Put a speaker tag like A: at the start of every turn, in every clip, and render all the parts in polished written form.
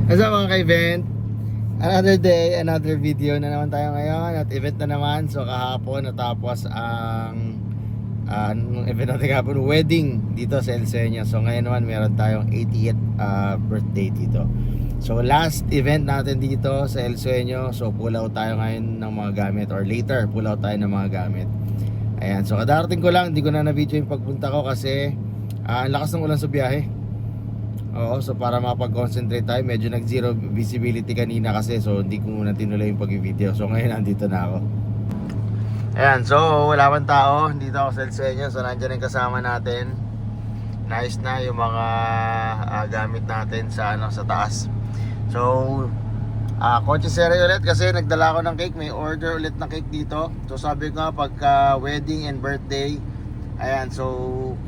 A: What's up mga ka-event? Another day, another video na naman tayo ngayon at event na naman. So kahapon natapos ang event natin kahapon, wedding dito sa El Sueño. So ngayon naman meron tayong 80th birthday dito. So last event natin dito sa El Sueño. So pull out tayo ngayon ng mga gamit, or later pull out tayo ng mga gamit. Ayan, so kadarating ko lang, hindi ko na na-video yung pagpunta ko kasi ang lakas ng ulan sa biyahe. Oo, so para makapag-concentrate tayo, medyo nag-zero visibility kanina kasi, so hindi ko muna tinuloy yung pag-video. So ngayon nandito na ako. Ayan, so wala pang tao, dito ako sa El Sueño. So nandiyan yung kasama natin. Nice na yung mga gamit natin sa sa taas. So kotse serie ulit kasi nagdala ako ng cake. May order ulit ng cake dito. So sabi ko nga pagka wedding and birthday, ayan, so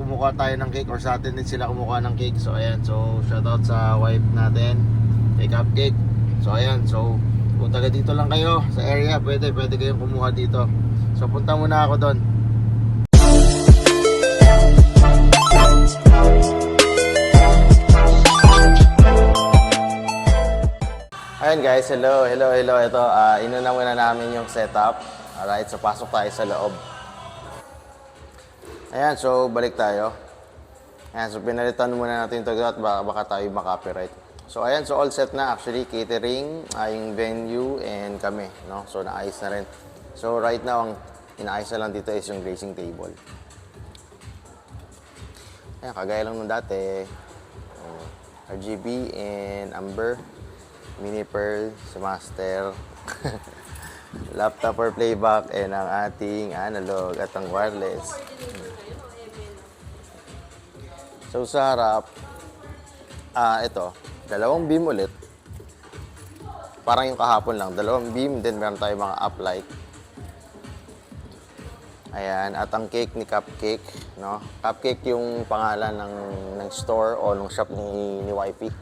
A: kumukuha tayo ng cake, or sa atin din sila kumukuha ng cake. So ayan, so shoutout sa wife natin, kay Cupcake. So ayan, so kung taga dito lang kayo sa area, pwede kayong kumuha dito. So punta muna ako doon. Ayan guys, hello. Ito, inuna muna namin yung setup. Alright, so pasok tayo sa loob. Ayan, so balik tayo. Ayan, so pinalitan muna natin ito at baka tayo makapiright. So ayan, so all set na actually, catering, yung venue, and kami, no? So naayos na rin. So right now, ang inaayos na lang dito is yung grazing table. Ayan, kagaya lang nung dati. RGB and Amber, Mini Pearl, si Master, laptop for playback, and ang ating analog at ang wireless. So sa harap, ito, dalawang beam ulit. Parang yung kahapon lang, dalawang beam, then meron tayo mga uplight. Ayan, at ang cake ni Cupcake, no? Cupcake yung pangalan ng store o ng shop ni YP.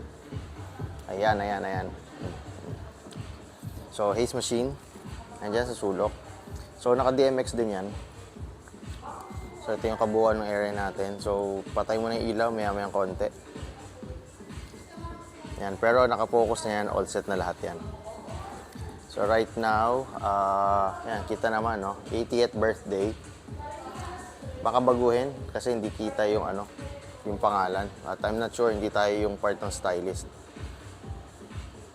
A: Ayan. So haze machine, andyan sa sulok. So naka DMX din yan. So ito yung kabuuan ng area natin. So patay mo na yung ilaw, maya-maya konti. Yan, pero naka-focus na yan, all set na lahat yan. So right now, yan, kita naman, no? 80th birthday. Baka baguhin kasi hindi kita yung yung pangalan. At I'm not sure, hindi tayo yung part ng stylist.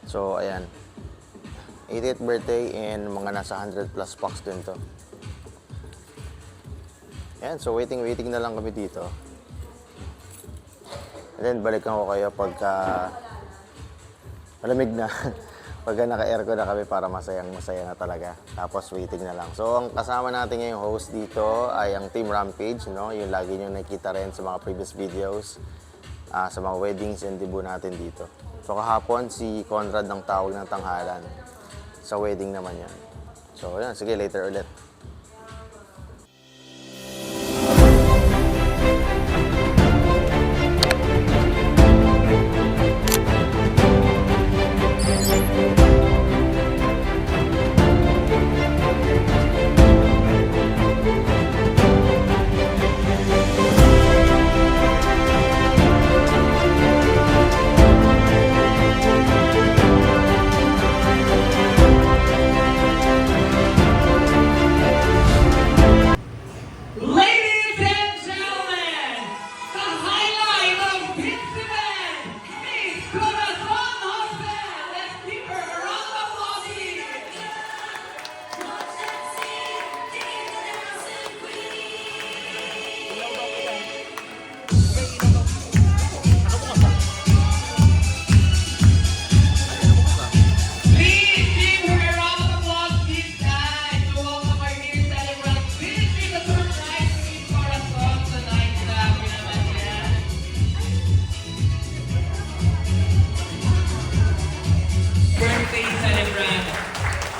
A: So ayan, 80th birthday, and mga nasa 100 plus packs din to. Ayan, so waiting na lang kami dito. And then balikan ko kayo pagka malamig na. Pagka naka-aircon na kami para masaya na talaga. Tapos waiting na lang. So ang kasama natin ngayong host dito ay ang Team Rampage, no? Yung lagi nyo nakita rin sa mga previous videos, sa mga weddings and debut natin dito. So kahapon si Conrad ng tawag ng tanghalan. Sa wedding naman yan. So yan, sige, later ulit.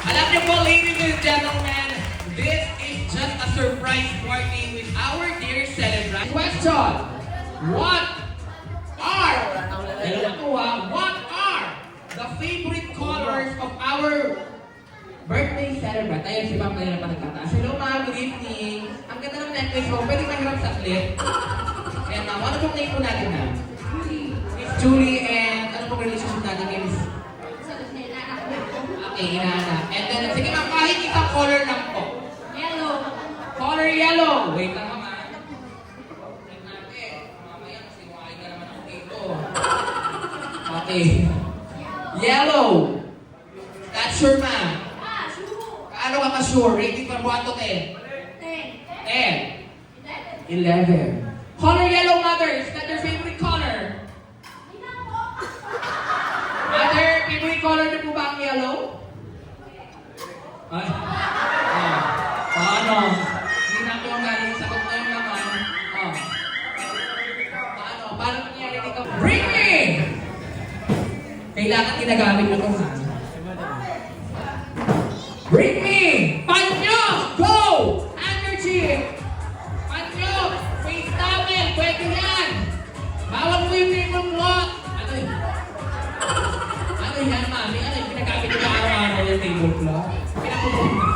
B: Alam niyo po, ladies and gentlemen, this is just a surprise party with our dear celebrant. Question: What are the favorite colors of our birthday celebrant? Ayun, si Ma'am na nagtataas. Hello ma'am, good evening. Ang ganda ng necklace mo, pwede mahirap sa clip. And ano pong name po natin na? Julie. Miss Julie, and ano pong relationship natin kay Miss Okay, hinahanap. And then, sige ma'am, kahit isang color lang po.
C: Yellow.
B: Color yellow. Wait lang ma'am. Check natin. Mamaya kasi kumain ka naman ako dito. Okay. Yellow. That's sure ma'am.
C: Ah, sure.
B: Kaano ka ka-sure? Rating from 1 to 10?
C: 10.
B: 10. 11. Color yellow, mother. Is that your favorite color? Mother, favorite color na po ba ang yellow? Ay. Oh. Paano? Hindi na ako ang galing sa sagot na yun naman. Oh. Paano? Paano nangyari dito? Bring me! Kailangan ginagamit na ito, ha? Bring me! Panyo! Go! Energy! Panyo! Face towel! Pwede yan! Bawal mo yung minimum lot! Ano yun? Ano yan, mami? Ano yung pinagamit ko araw-araw yung tablecloth? Pinapupunta.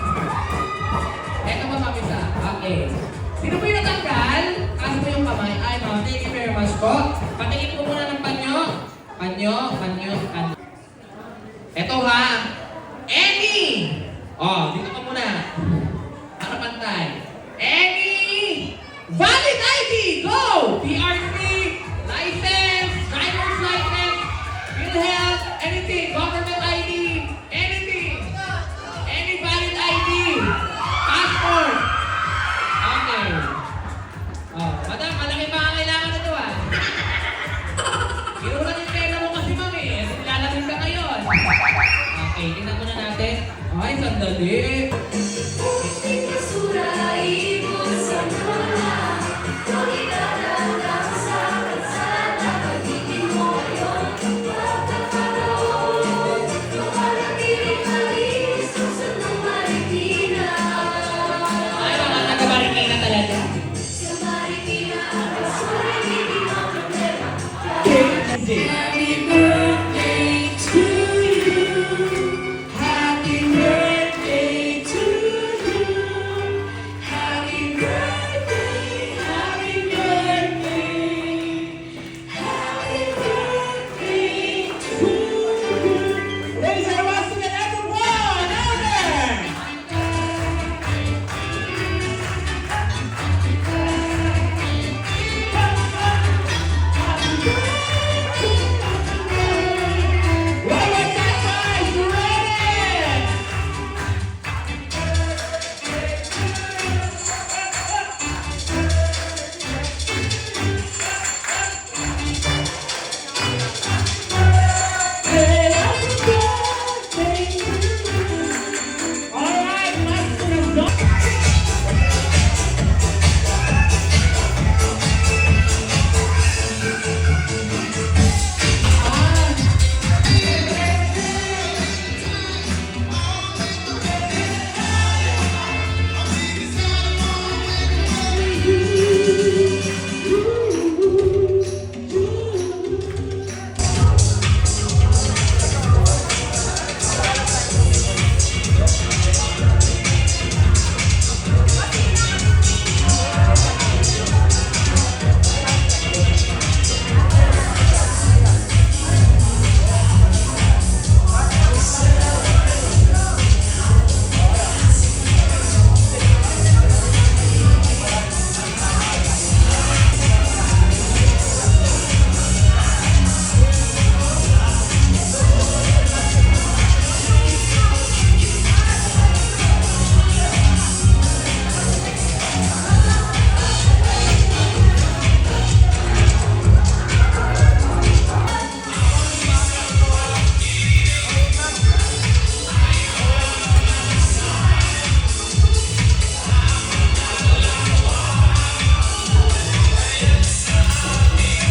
B: Eto ba, mami, sa? Okay. Sino po yung natanggal? Kasi po yung kamay. Ay, ma'am, thank you very much po. Patingin po muna ng panyo. Panyo. Eto ha. Annie! Oh, dito ka muna. Para pantay. Annie! Valid ID! Go! PRC, license, driver's license, PhilHealth, anything, government ID, anything. Any valid ID. Passport. Okay. Oh, madam, malaki pa ang kailangan nito ah. Kinuha yung pera mo kasi mami, nilalamig ka ngayon. Okay, tingnan muna natin. Ay, sandali. Ay, mga taga-Marikina talaga. Happy birthday to you. Happy birthday to you. Happy birthday, happy birthday. Happy birthday to you. Ladies and gentlemen, everyone out there. One more time, guys. You ready? Alright, let's go.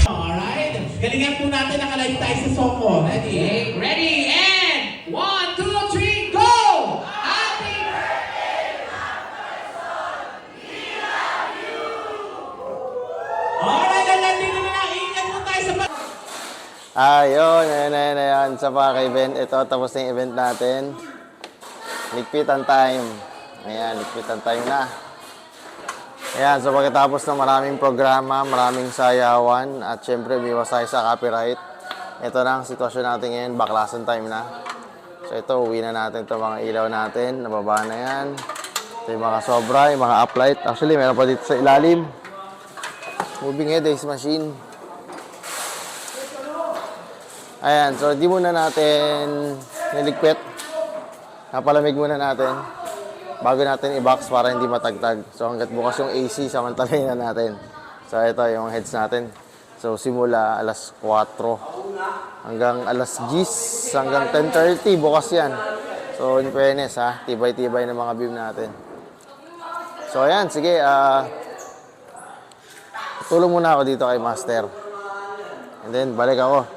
B: Alright, galingan po natin, nakalive tayo sa Soko. Ready? Ready, and 1, 2, 3, go! Happy birthday, Alright, nandito na lang. Ingat po tayo sa
A: Ayun. Sa paka-event. Ito, tapos na yung event natin. Ligpitan time. Ayan, ligpitan time na. Ayan, so pagkatapos ng maraming programa, maraming sayawan, at syempre umiwas tayo sa copyright. Ito na ang sitwasyon natin ngayon, baklasan time na. So ito, uwi na natin ito mga ilaw natin. Nababa na yan. Ito yung mga sobra, yung mga uplight. Actually, meron pa dito sa ilalim. Moving head is machine. Ayan, so di muna natin niligpit. Napalamig muna natin bago natin i-box para hindi matagtag. So hanggat bukas yung AC, samantalahin na natin. So ito yung heads natin. So simula alas 4 hanggang alas 10 hanggang 10:30 bukas yan. So in fairness ha, tibay-tibay ng mga beam natin. So ayan, sige, tulong muna ako dito kay Master. And then balik ako.